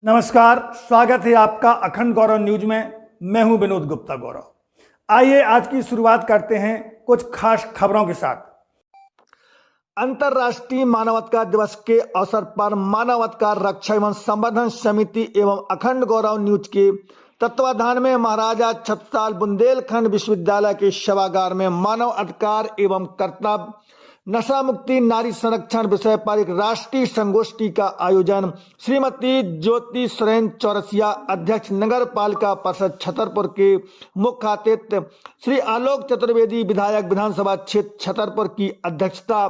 नमस्कार, स्वागत है आपका अखंड गौरव न्यूज में। मैं हूं विनोद गुप्ता गौरव। आइए आज की शुरुआत करते हैं कुछ खास खबरों के साथ। अंतर्राष्ट्रीय मानवाधिकार दिवस के अवसर पर मानवाधिकार रक्षा एवं संवर्धन समिति एवं अखंड गौरव न्यूज के तत्वाधान में महाराजा छत्रसाल बुंदेलखंड विश्वविद्यालय के सभागार में मानव अधिकार एवं कर्तव्य, नशा मुक्ति, नारी संरक्षण विषय पर एक राष्ट्रीय संगोष्ठी का आयोजन श्रीमती ज्योति सुरेन चौरसिया, अध्यक्ष नगर पालिका परिषद छतरपुर के मुख्य अतिथि श्री आलोक चतुर्वेदी, विधायक विधानसभा क्षेत्र छतरपुर की अध्यक्षता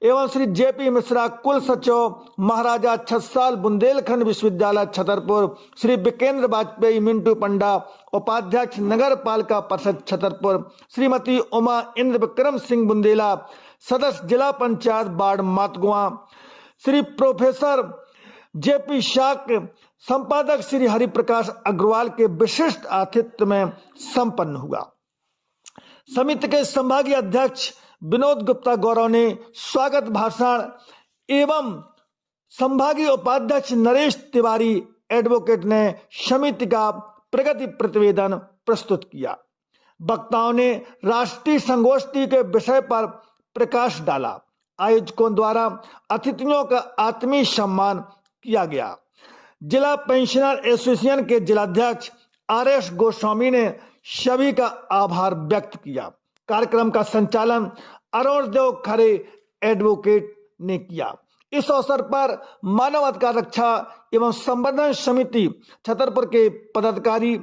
एवं श्री जेपी मिश्रा, कुल सचिव महाराजा छत्रसाल बुंदेलखंड विश्वविद्यालय छतरपुर, श्री विकेंद्र वाजपेयी, मिंटू पंडा, उपाध्यक्ष नगर पालिका परिषद छतरपुर, श्रीमती उमा इंद्र विक्रम सिंह बुंदेला, सदस्य जिला panchayat ward Matgua, Shri professor JP Shak, संपादक श्री हरिप्रकाश अग्रवाल के विशिष्ट आतिथ्य में संपन्न हुआ। समिति के संभागीय अध्यक्ष विनोद गुप्ता गौरव ने स्वागत भाषण एवं संभागीय उपाध्यक्ष नरेश तिवारी एडवोकेट ने समिति का प्रगति प्रतिवेदन प्रस्तुत किया। वक्ताओं ने राष्ट्रीय संगोष्ठी के विषय पर प्रकाश डाला। आयोजकों द्वारा अतिथियों का आत्मीय सम्मान किया गया। जिला पेंशनर एसोसिएशन के जिलाध्यक्ष आरएस गोस्वामी ने सभी का आभार व्यक्त किया। कार्यक्रम का संचालन अरुण देव खरे एडवोकेट ने किया। इस अवसर पर मानव अधिकार रक्षा एवं संवर्धन समिति छतरपुर के पदाधिकारी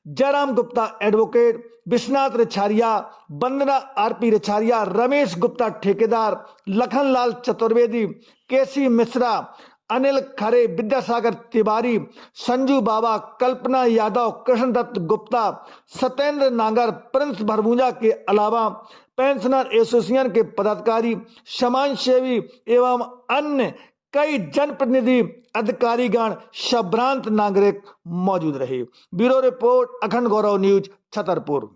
जयराम गुप्ता एडवोकेट, विश्वनाथ रिछारिया, वंदना आरपी रिछारिया, रमेश गुप्ता ठेकेदार, लखनलाल चतुर्वेदी, केसी मिश्रा, अनिल खरे, विद्यासागर तिवारी, संजू बाबा, कल्पना यादव, कृष्णदत्त गुप्ता, सत्येंद्र नागर, प्रिंस भरभूजा के अलावा पेंशनर एसोसिएशन के पदाधिकारी, समाज सेवी एवं अन्य कई जनप्रतिनिधि, अधिकारीगण, संभ्रांत नागरिक मौजूद रहे। ब्यूरो रिपोर्ट, अखंड गौरव न्यूज, छतरपुर।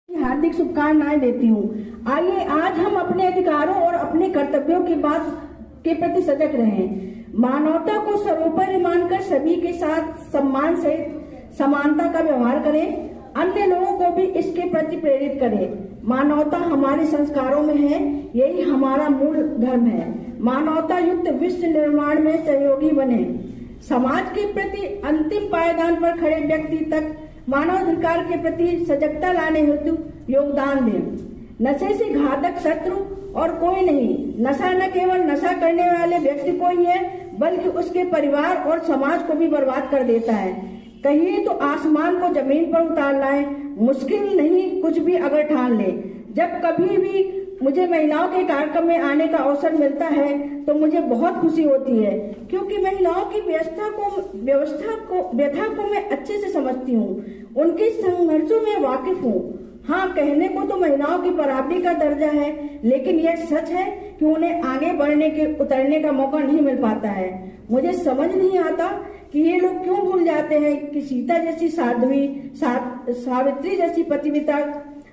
हार्दिक शुभकामनाएं देती हूँ। आइए आज हम अपने अधिकारों और अपने कर्तव्यों की बात के प्रति सजग रहें। मानवता को सर्वोपरि मानकर सभी के साथ सम्मान सहित समानता का व्यवहार करें। अन्य लोगों को भी इसके प्रति प्रेरित करें। मानवता हमारे संस्कारों में है, यही हमारा मूल धर्म है। मानवता युक्त विश्व निर्माण में सहयोगी बने। समाज के प्रति अंतिम पायदान पर खड़े व्यक्ति तक मानवाधिकार के प्रति सजगता लाने हेतु योगदान दें। नशे से घातक शत्रु और कोई नहीं। नशा न केवल नशा करने वाले व्यक्ति को ही है, बल्कि उसके परिवार और समाज को भी बर्बाद कर देता है। कहिए तो आसमान को जमीन पर उतार लाए, मुश्किल नहीं कुछ भी अगर ठान ले। जब कभी भी मुझे महिलाओं के कार्यक्रम में आने का अवसर मिलता है तो मुझे बहुत खुशी होती है, क्योंकि महिलाओं की व्यथा को मैं अच्छे से समझती हूँ, उनके संघर्षों में वाकिफ हूँ। हाँ, कहने को तो महिलाओं की बराबरी का दर्जा है, लेकिन यह सच है कि उन्हें आगे बढ़ने के उतरने का मौका नहीं मिल पाता है। मुझे समझ नहीं आता कि ये लोग क्यों भूल जाते हैं कि सीता जैसी साध्वी, सावित्री जैसी पतिव्रता,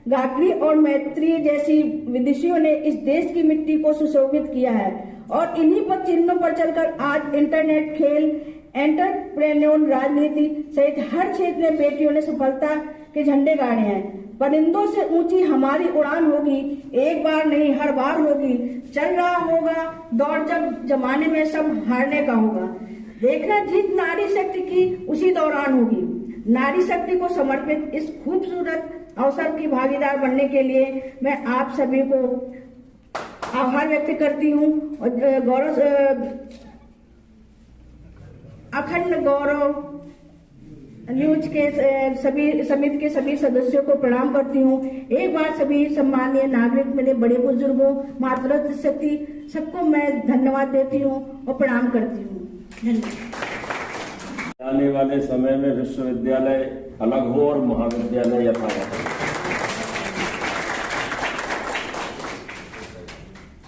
गायत्री और मैत्री जैसी विदुषियों ने इस देश की मिट्टी को सुशोभित किया है। और इन्हीं पर चिन्हों पर चलकर आज इंटरनेट, खेल, एंटरप्रेन्योर, राजनीति सहित हर क्षेत्र में बेटियों ने सफलता के झंडे गाड़े हैं। परिंदों से ऊंची हमारी उड़ान होगी, एक बार नहीं हर बार होगी। चल रहा होगा दौड़ जब जमाने में सब हारने का होगा। देखना जीत नारी शक्ति की उसी दौरान होगी। नारी शक्ति को समर्पित इस खूबसूरत अवसर की भागीदार बनने के लिए मैं आप सभी को आभार व्यक्त करती हूँ और अखंड गौरव न्यूज के सभी समिति के सभी सदस्यों को प्रणाम करती हूँ। एक बार सभी सम्मानीय नागरिक, मेरे बड़े बुजुर्गों, मातृ शक्ति सबको मैं धन्यवाद देती हूँ और प्रणाम करती हूँ। धन्यवाद। आने वाले समय में विश्वविद्यालय अलग हो और महाविद्यालय यथावत हो।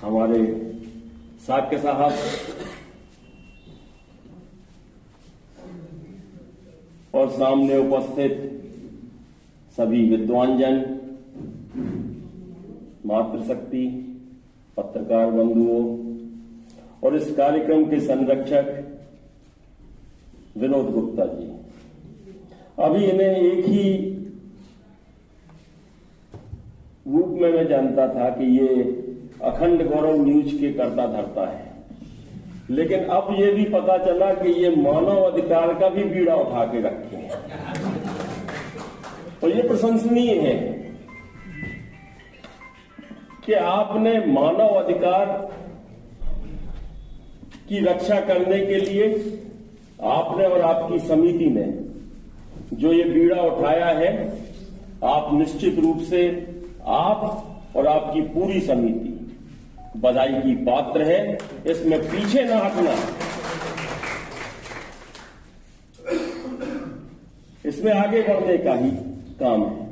हमारे साथ के साहब और सामने उपस्थित सभी विद्वान जन, मातृशक्ति, पत्रकार बंधुओं और इस कार्यक्रम के संरक्षक विनोद गुप्ता जी। अभी इन्हें एक ही रूप में मैं जानता था कि ये अखंड गौरव न्यूज के कर्ता धर्ता है, लेकिन अब ये भी पता चला कि ये मानव अधिकार का भी बीड़ा उठा के रखे हैं और ये प्रशंसनीय है कि आपने मानव अधिकार की रक्षा करने के लिए आपने और आपकी समिति ने जो ये बीड़ा उठाया है, आप निश्चित रूप से आप और आपकी पूरी समिति बधाई की पात्र है। इसमें पीछे न हटना, इसमें आगे बढ़ने का ही काम है।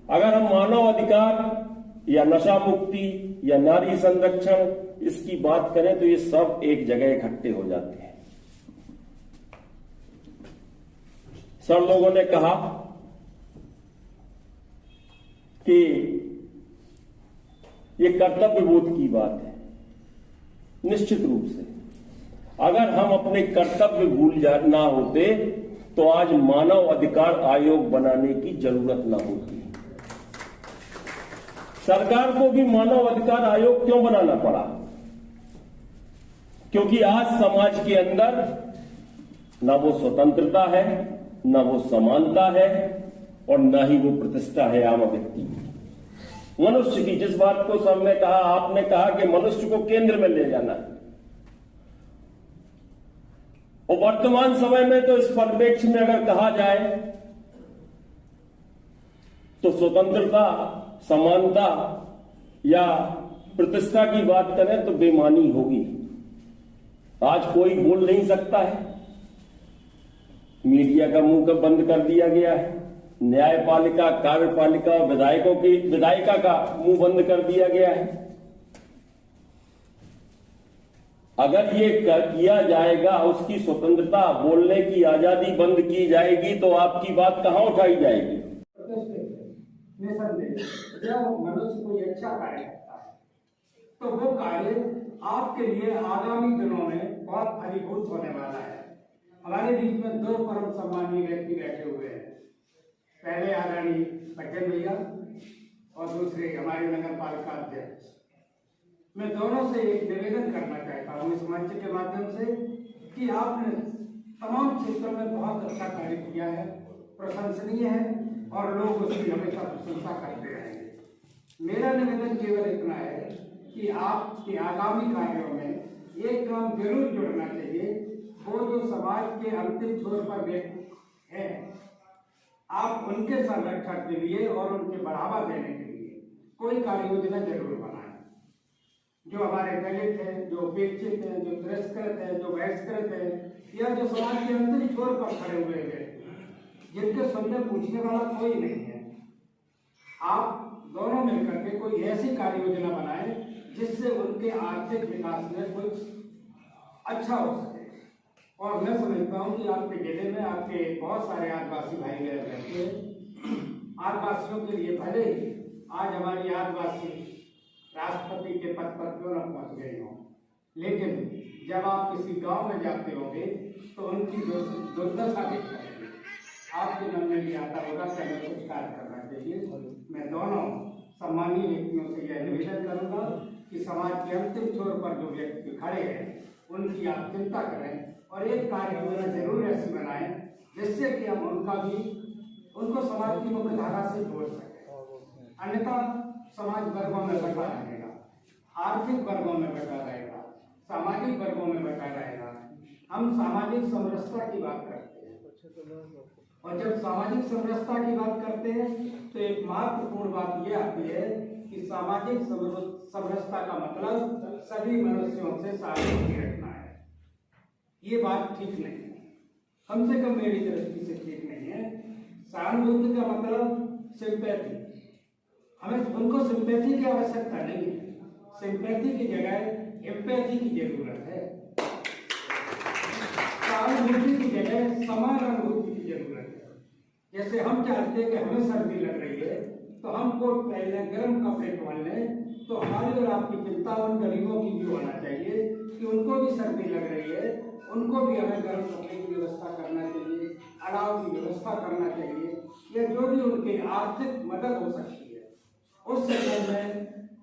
अगर हम मानव अधिकार या नशा मुक्ति या नारी संरक्षण इसकी बात करें तो ये सब एक जगह इकट्ठे हो जाते हैं। सब लोगों ने कहा कि ये कर्तव्य बोध की बात है। निश्चित रूप से अगर हम अपने कर्तव्य भूल ना होते तो आज मानव अधिकार आयोग बनाने की जरूरत ना होती। सरकार को भी मानव अधिकार आयोग क्यों बनाना पड़ा? क्योंकि आज समाज के अंदर ना वो स्वतंत्रता है, ना वो समानता है और ना ही वो प्रतिष्ठा है आम व्यक्ति की, मनुष्य की। जिस बात को सबने कहा, आपने कहा कि मनुष्य को केंद्र में ले जाना है, और वर्तमान समय में तो इस परिप्रेक्ष्य में अगर कहा जाए तो स्वतंत्रता, समानता या प्रतिष्ठा की बात करें तो बेईमानी होगी। आज कोई बोल नहीं सकता है, मीडिया का मुंह कब बंद कर दिया गया है, न्यायपालिका, कार्यपालिका, विधायकों की विधायिका का मुंह बंद कर दिया गया है। अगर ये किया जाएगा, उसकी स्वतंत्रता, बोलने की आजादी बंद की जाएगी तो आपकी बात कहां उठाई जाएगी? जब मनुष्य कोई अच्छा कार्य करता है तो वो कार्य आपके लिए आगामी दिनों में बहुत फलीभूत होने वाला है। हमारे बीच में दो परम सम्मानीय व्यक्ति बैठे हुए हैं, पहले आदरणीय बच्चन भैया और दूसरे हमारे नगर पालिका अध्यक्ष। मैं दोनों से एक निवेदन करना चाहता हूँ इस मंच के माध्यम से कि आपने तमाम क्षेत्रों में बहुत अच्छा कार्य किया है, प्रशंसनीय है और लोग उसकी हमेशा प्रशंसा करते रहेंगे। मेरा निवेदन केवल इतना है कि आपके आगामी कार्यों में एक काम जरूर जुड़ना चाहिए, वो जो समाज के अंतिम छोर पर व्यक्ति है, आप उनके संरक्षण के लिए और उनके बढ़ावा देने के लिए कोई कार्य योजना जरूर बनाएं। जो हमारे दलित हैं, जो उपेक्षित हैं, जो तिरस्कृत हैं, जो बहिष्कृत हैं, या जो समाज के अंतिम छोर पर खड़े हुए हैं, जिनके सुनने पूछने वाला कोई नहीं है, आप दोनों मिलकर के कोई ऐसी कार्य योजना बनाएं जिससे उनके आर्थिक विकास में कुछ अच्छा हो सके। और मैं समझता हूँ कि आपके जिले में आपके बहुत सारे आदिवासी भाई बहन रहते हैं। आदिवासियों के लिए भले ही आज हमारी आदिवासी राष्ट्रपति के पद पर क्यों न पहुँच गए हों, लेकिन जब आप किसी गांव में जाते होंगे तो उनकी दुर्दशा देख करेंगे, आपके मन में भी आता होगा कि हमें कुछ कार्य करना चाहिए। मैं दोनों सम्मानीय व्यक्तियों से यह निवेदन करूंगा कि समाज के अंतिम छोर पर जो व्यक्ति खड़े हैं उनकी आप चिंता करें और एक कार्य योजना जरूर ऐसी बनाएं जिससे कि हम उनको समाज की मुख्य धारा से जोड़ सकें। अन्यथा समाज वर्गों में बटा रहेगा, आर्थिक वर्गों में बटा रहेगा, सामाजिक वर्गों में बटा रहेगा। हम सामाजिक समरसता की बात करते हैं और जब सामाजिक समरसता की बात करते हैं तो एक महत्वपूर्ण बात यह आती है कि सामाजिक समरसता का मतलब सभी मनुष्यों से सामंजस्य रखना है। ये बात ठीक नहीं है, कम से कम मेरी दृष्टि से ठीक नहीं है। सहानुभूति का मतलब सिंपैथी, हमें उनको सिंपैथी की आवश्यकता नहीं है, सिंपैथी की जगह एम्पैथी की जरूरत है। सहानुभूति की जगह समान अनुभूति की जरूरत है। जैसे हम चाहते हैं कि हमें सर्दी लग रही है तो हम कोट पहन लें, गर्म कपड़े पहन लें, तो हमारी और आपकी चिंता उन गरीबों की भी होना चाहिए कि उनको भी सर्दी लग रही है भी हमें गर्म कपड़े की व्यवस्था करना चाहिए, अलाव की व्यवस्था करना चाहिए, या जो भी उनकी आर्थिक मदद हो सकती है, उस संदर्भ में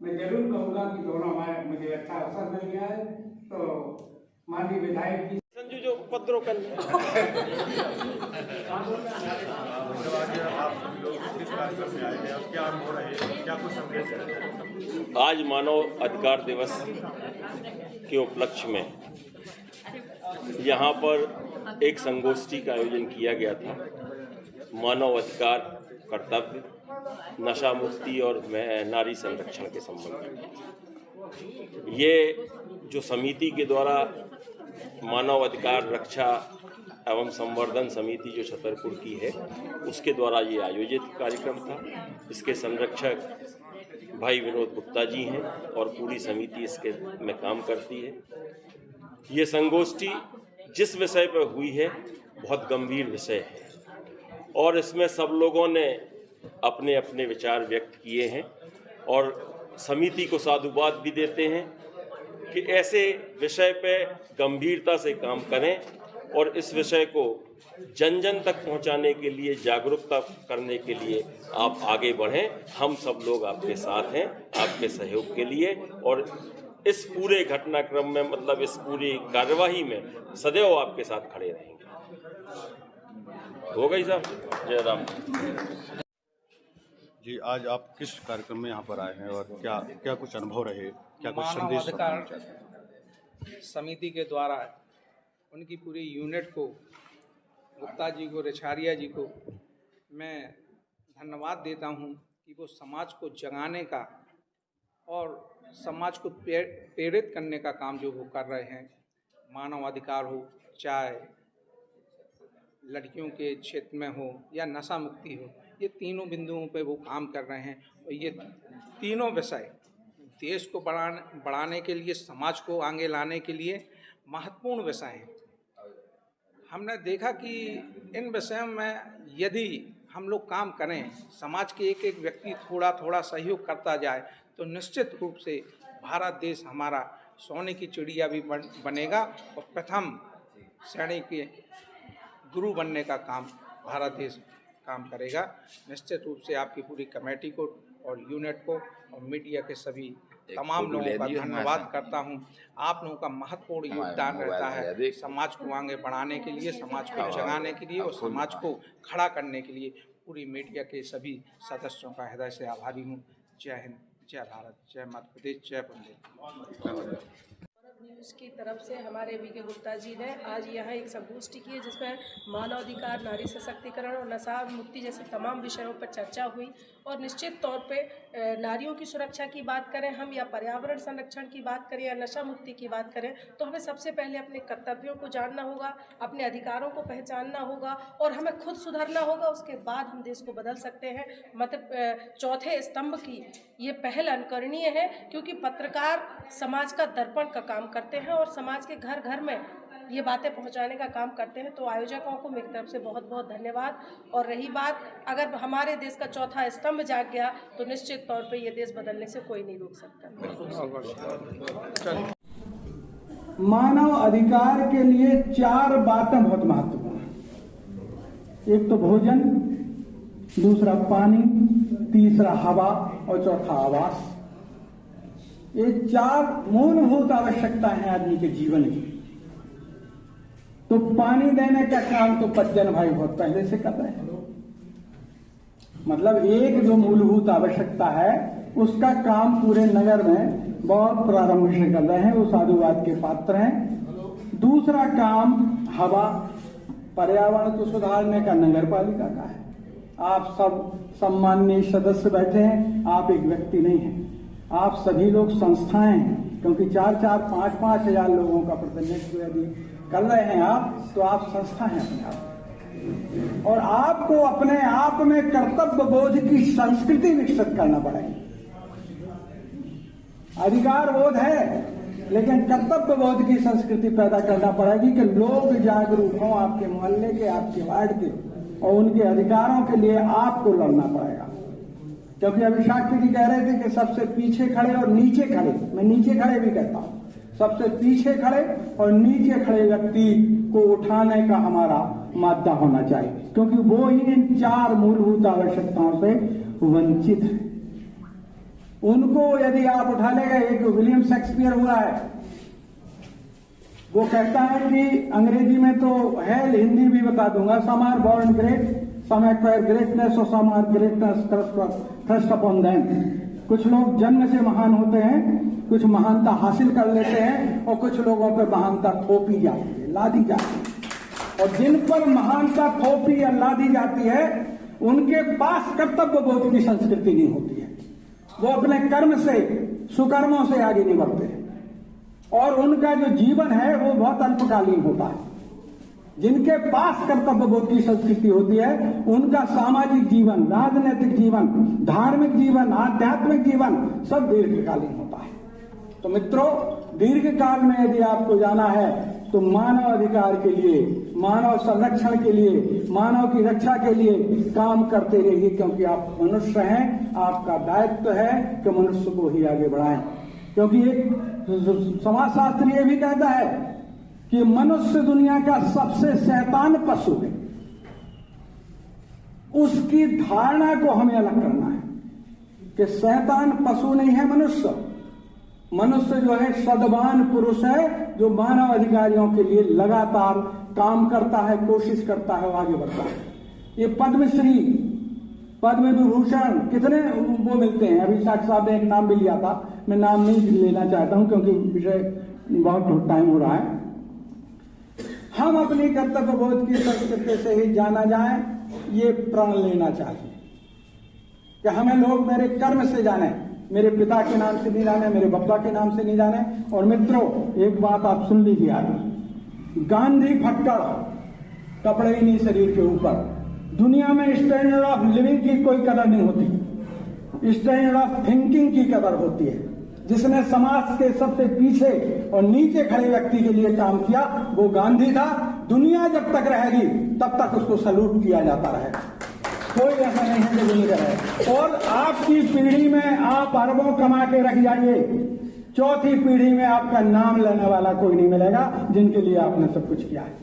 मैं जरूर कहूँगा कि दोनों में मुझे अच्छा अवसर मिल गया है। तो माननीय विधायक जी संजू जो उपद्रव कर आज मानव अधिकार दिवस के उपलक्ष्य में यहाँ पर एक संगोष्ठी का आयोजन किया गया था। मानव अधिकार, कर्तव्य, नशा मुक्ति और नारी संरक्षण के संबंध में ये जो समिति के द्वारा मानव अधिकार रक्षा एवं संवर्धन समिति जो छतरपुर की है उसके द्वारा ये आयोजित कार्यक्रम था। इसके संरक्षक भाई विनोद गुप्ता जी हैं और पूरी समिति इसके में काम करती है। ये संगोष्ठी जिस विषय पर हुई है बहुत गंभीर विषय है और इसमें सब लोगों ने अपने अपने विचार व्यक्त किए हैं और समिति को साधुवाद भी देते हैं कि ऐसे विषय पे गंभीरता से काम करें और इस विषय को जन जन तक पहुंचाने के लिए, जागरूकता करने के लिए आप आगे बढ़ें। हम सब लोग आपके साथ हैं, आपके सहयोग के लिए, और इस पूरे घटनाक्रम में मतलब इस पूरी कार्यवाही में सदैव आपके साथ खड़े रहेंगे। हो गई साहब, जय राम जी। आज आप किस कार्यक्रम में यहाँ पर आए हैं और क्या कुछ अनुभव रहे, क्या कुछ मानव संदेश अधिकार समिति के द्वारा उनकी पूरी यूनिट को, गुप्ता जी को, रेछारिया जी को मैं धन्यवाद देता हूँ कि वो समाज को जगाने का और समाज को प्रेरित करने का काम जो वो कर रहे हैं, मानव अधिकार हो, चाहे लड़कियों के क्षेत्र में हो या नशा मुक्ति हो, ये तीनों बिंदुओं पे वो काम कर रहे हैं। और ये तीनों विषय देश को बढ़ाने के लिए, समाज को आगे लाने के लिए महत्वपूर्ण विषय हैं। हमने देखा कि इन विषयों में यदि हम लोग काम करें, समाज के एक एक व्यक्ति थोड़ा थोड़ा सहयोग करता जाए, तो निश्चित रूप से भारत देश हमारा सोने की चिड़िया भी बनेगा और प्रथम श्रेणी के गुरु बनने का काम भारत देश काम करेगा। निश्चित रूप से आपकी पूरी कमेटी को और यूनिट को और मीडिया के सभी तमाम लोगों का धन्यवाद करता हूं। आप लोगों का महत्वपूर्ण योगदान रहता है समाज को आगे बढ़ाने के लिए, समाज को जगाने के लिए और समाज को खड़ा करने के लिए। पूरी मीडिया के सभी सदस्यों का हृदय से आभारी हूँ। जय हिंद, जय भारत, जय मध्य प्रदेश, जय वंदे। न्यूज़ की तरफ से हमारे वी.के. गुप्ता जी ने आज यहाँ एक संगोष्ठी की है जिसमें मानवाधिकार, नारी सशक्तिकरण और नशा मुक्ति जैसे तमाम विषयों पर चर्चा हुई। और निश्चित तौर पे नारियों की सुरक्षा की बात करें हम, या पर्यावरण संरक्षण की बात करें, या नशा मुक्ति की बात करें, तो हमें सबसे पहले अपने कर्तव्यों को जानना होगा, अपने अधिकारों को पहचानना होगा और हमें खुद सुधरना होगा। उसके बाद हम देश को बदल सकते हैं। मतलब चौथे स्तंभ की ये पहल अनुकरणीय है, क्योंकि पत्रकार समाज का दर्पण का काम करते हैं और समाज के घर घर में ये बातें पहुंचाने का काम करते हैं। तो आयोजकों को मेरी तरफ से बहुत बहुत धन्यवाद। और रही बात, अगर हमारे देश का चौथा स्तंभ जाग गया तो निश्चित तौर पे ये देश बदलने से कोई नहीं रोक सकता। मानव अधिकार के लिए 4 बातें बहुत महत्वपूर्ण हैं। एक तो भोजन, दूसरा पानी, तीसरा हवा और चौथा आवास। ये 4 मूलभूत आवश्यकता है आदमी के जीवन की। तो पानी देने का काम तो पज्जन भाई बहुत पहले से कर रहे हैं। मतलब एक जो मूलभूत आवश्यकता है उसका काम पूरे नगर में बहुत प्रारंभ से कर रहे हैं, वो साधुवाद के पात्र हैं। दूसरा काम हवा, पर्यावरण को सुधारने का नगर पालिका का है। आप सब सम्माननीय सदस्य बैठे हैं, आप एक व्यक्ति नहीं हैं, आप सभी लोग संस्थाएं हैं, क्योंकि 4-4, 5-5 हजार लोगों का प्रतिनिधित्व यदि कर रहे हैं आप, तो आप संस्था हैं अपने आप। और आपको अपने आप में कर्तव्य बोध की संस्कृति विकसित करना पड़ेगी। अधिकार बोध है, लेकिन कर्तव्य बोध की संस्कृति पैदा करना पड़ेगी कि लोग जागरूक हों आपके मोहल्ले के, आपके वार्ड के, और उनके अधिकारों के लिए आपको लड़ना पड़ेगा। क्योंकि अभी साक्षी जी कह रहे थे कि सबसे पीछे खड़े और नीचे खड़े, मैं नीचे खड़े भी कहता हूं, सबसे पीछे खड़े और नीचे खड़े व्यक्ति को उठाने का हमारा मादा होना चाहिए, क्योंकि वो ही इन 4 मूलभूत आवश्यकताओं से वंचित है। उनको यदि आप उठा लेगा, एक विलियम शेक्सपियर हुआ है, वो कहता है कि अंग्रेजी में तो है, हिंदी भी बता दूंगा, some are born great, some acquire greatness और some are greatness thrust upon them. कुछ लोग जन्म से महान होते हैं, कुछ महानता हासिल कर लेते हैं, और कुछ लोगों पर महानता थोपी जाती है, लादी जाती है। और जिन पर महानता थोपी या लादी जाती है, उनके पास कर्तव्य बोध की संस्कृति नहीं होती है। वो अपने कर्म से, सुकर्मों से आगे नहीं बढ़ते, और उनका जो जीवन है वो बहुत अल्पकालीन होता है। जिनके पास कर्तव्य बोध की संस्कृति होती है, उनका सामाजिक जीवन, राजनीतिक जीवन, धार्मिक जीवन, आध्यात्मिक जीवन सब दीर्घकालीन होता है। तो मित्रों, दीर्घकाल में यदि आपको जाना है तो मानव अधिकार के लिए, मानव संरक्षण के लिए, मानव की रक्षा के लिए काम करते रहिए, क्योंकि आप मनुष्य हैं। आपका दायित्व है कि मनुष्य को ही आगे बढ़ाएं, क्योंकि एक समाजशास्त्री ये भी कहता है कि मनुष्य दुनिया का सबसे शैतान पशु है। उसकी धारणा को हमें अलग करना है कि शैतान पशु नहीं है मनुष्य। मनुष्य जो है सद्वान पुरुष है, जो मानव अधिकारियों के लिए लगातार काम करता है, कोशिश करता है, आगे बढ़ता है। ये पद्मश्री, पद्म विभूषण कितने वो मिलते हैं। अभी साहब ने एक नाम भी लिया था, मैं नाम नहीं लेना चाहता हूं क्योंकि विषय बहुत टाइम हो रहा है। हम अपनी कर्तव्य बोध की संस्कृति से ही जाना जाए, ये प्रण लेना चाहिए कि हमें लोग मेरे कर्म से जाने, मेरे पिता के नाम से नहीं जाने, मेरे बाबा के नाम से नहीं जाने। और मित्रों, एक बात आप सुन लीजिए आगे, गांधी फक्कड़, कपड़े ही नहीं शरीर के ऊपर। दुनिया में स्टैंडर्ड ऑफ लिविंग की कोई कदर नहीं होती, स्टैंडर्ड ऑफ थिंकिंग की कदर होती है। जिसने समाज के सबसे पीछे और नीचे खड़े व्यक्ति के लिए काम किया वो गांधी था। दुनिया जब तक रहेगी तब तक उसको सैल्यूट किया जाता रहेगा, कोई ऐसा नहीं है जो नहीं रहे। और आपकी पीढ़ी में आप अरबों कमा के रख जाइए, चौथी पीढ़ी में आपका नाम लेने वाला कोई नहीं मिलेगा जिनके लिए आपने सब कुछ किया है।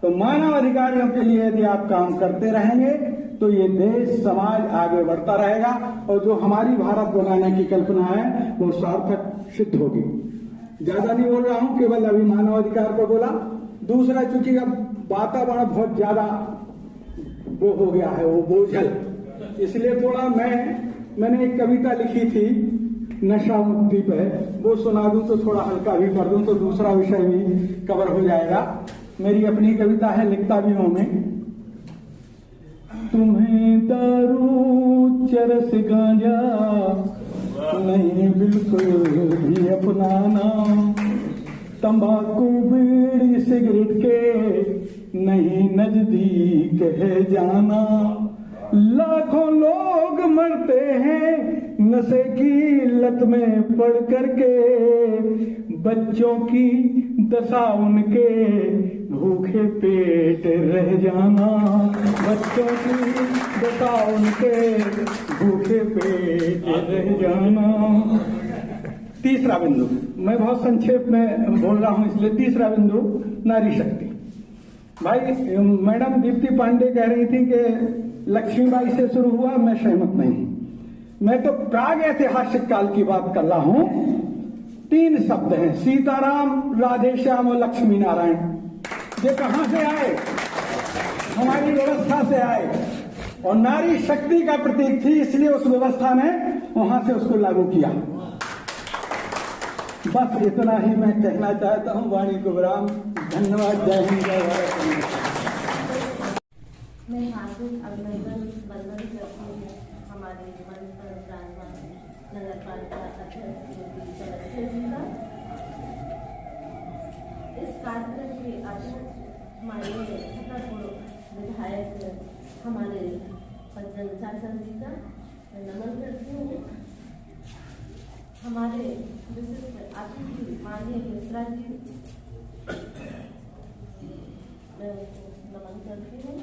तो मानव अधिकारियों के लिए यदि आप काम करते रहेंगे तो ये देश, समाज आगे बढ़ता रहेगा, और जो हमारी भारत बनाने की कल्पना है वो सार्थक सिद्ध होगी। ज्यादा नहीं बोल रहा हूं, केवल अभी मानव अधिकार को बोला। दूसरा, चूंकि अब वातावरण बहुत ज्यादा वो हो गया है, वो बोझल, इसलिए थोड़ा मैंने एक कविता लिखी थी नशा मुक्ति पे, वो सुना दूं तो थोड़ा हल्का भी कर दूं तो दूसरा विषय भी कवर हो जाएगा। मेरी अपनी कविता है, लिखता भी हूं मैं। तुम्हें दारू चरस गांजा नहीं बिल्कुल भी अपनाना, तंबाकू बीड़ी सिगरेट के नहीं नजदीक है जाना। लाखों लोग मरते हैं नशे की लत में पड़ करके, बच्चों की दशा उनके भूखे पेट रह जाना। बच्चों की दशा उनके भूखे पेट रह जाना। तीसरा बिंदु, मैं बहुत संक्षेप में बोल रहा हूं इसलिए, तीसरा बिंदु नारी शक्ति। भाई, मैडम दीप्ति पांडे कह रही थी कि लक्ष्मीबाई से शुरू हुआ, मैं सहमत नहीं। मैं तो प्राग ऐतिहासिक काल की बात कर रहा हूं। 3 शब्द हैं, सीताराम, राधेश्याम और लक्ष्मी नारायण। ये कहां से आए? हमारी व्यवस्था से आए, और नारी शक्ति का प्रतीक थी, इसलिए उस व्यवस्था ने वहां से उसको लागू किया। बस इतना ही मैं कहना चाहता हूं। वाणी को विराम। धन्यवाद। जय हिंद, जय भारत। मैं हार्दिक अभिनंदन बंदन करती हूँ हमारे मंच पर विराजमान नगर पालिका अध्यक्ष सदस्य जी का। इस कार्यक्रम के अध्यक्ष माननीय छतरपुर विधायक हमारे सज्जन चाचा जी का मैं नमन करती हूँ। हमारे विशिष्ट अतिथि माननीय मिश्रा जी, मैं नमन करती हूँ।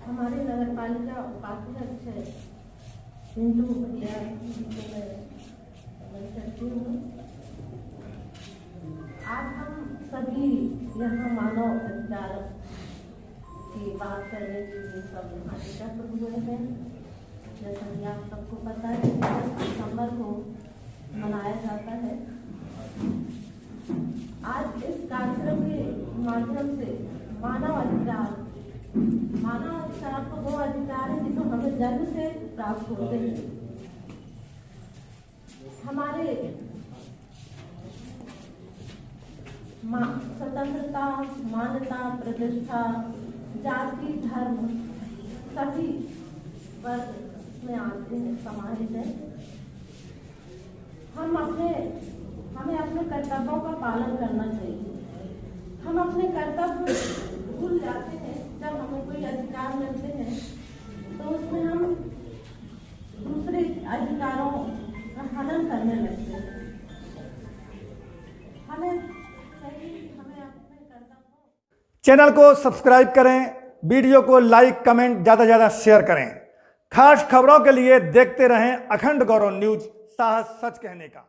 हमारे नगर पालिका उपाध्यक्ष हिंदू भैया जी को मैं नमन करती हूँ। आज हम सभी यहाँ मानव अधिकार की बात करने के लिए सब यहाँ एकत्र हुए हैं। जैसा कि आप सबको पता है 10 दिसंबर को मनाया जाता है। आज इस कार्यक्रम के माध्यम से मानव अधिकार तो वो अधिकार है जो हमें जन्म से प्राप्त होते हैं। हमारे स्वतंत्रता, मान्यता, प्रतिष्ठा, जाति, धर्म सभी वर्ग में आते हैं, समाहित है। हमें अपने कर्तव्यों का पालन करना चाहिए। हम अपने कर्तव्य भूल जाते हैं जब हमें कोई अधिकार मिलते हैं तो उसमें हम दूसरे अधिकारों का हनन करने लगते हैं। हमें अपने कर्तव्यों। चैनल को सब्सक्राइब करें, वीडियो को लाइक, कमेंट ज़्यादा से ज़्यादा शेयर करें। खास खबरों के लिए देखते रहें अखंड गौरव न्यूज, साहस सच कहने का।